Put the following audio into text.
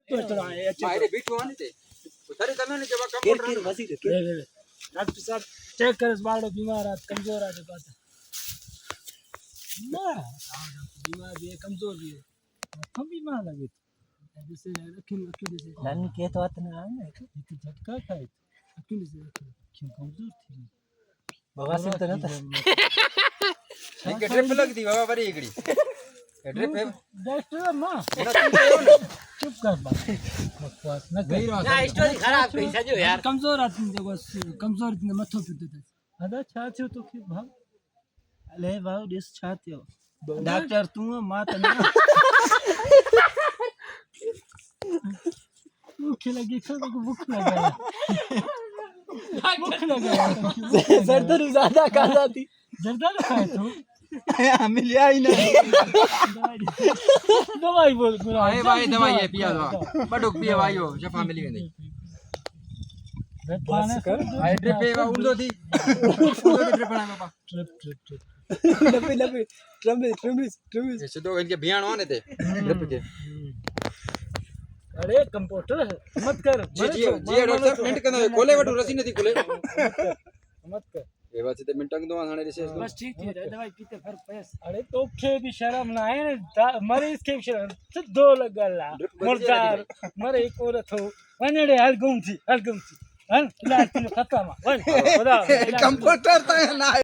तो चलो ये मारे बीठो आने थे उतारे तने ने जब केर कंप्यूटर केर वसी दे डॉक्टर साहब चेक करे बाड़ो बीमार है कमजोर है बात ना बीमार भी है कमजोर भी है हम बीमार लगे जैसे अखिल से नन के तो आत ना है एक झटका खाए अखिल से क्यों कमजोर थी बवासीर तो न एक ट्रिप लग दी बाबा बड़ी एकड़ी ट्रिप है डॉक्टर मां चुप कर बात बकवास न कर ना स्टोरी खराब कई सजो यार कमजोर आदमी देखो कमजोर इतने मथो पे देते अदा छा थियो तो के भाव ले भाव दिस छा थियो डॉक्टर तू मां त ना भूख लगी सब को भूख लगा भूख लगा सरदर ज्यादा खा जाती जर्दा खाए तो हमें लिया ही नहीं दवाई बोल पूरा आए भाई दवाई है पिया दवा बड़ुक पिया भाई हो शफा मिली नहीं बस कर आए ट्रिप है उड़ो थी ट्रिप बना पापा ट्रिप लपे लपे ट्रम्बिस ये तो इनके बियान आने थे ट्रिप के अरे कंप्यूटर मत कर जी डॉक्टर साहब मिनट करना खोले वटू रसी नहीं खोले मत कर ये बात से मिनट दो हाने रिसेस बस ठीक थी दवाई पीते फिर पैस अरे तो के भी शर्म ना है मरीज के भी शर्म तो दो लगला मुर्दार मरे एक औरत हो वनेड़े हल गुम थी हल इलाज खत्म वन खुदा कंप्यूटर तो ना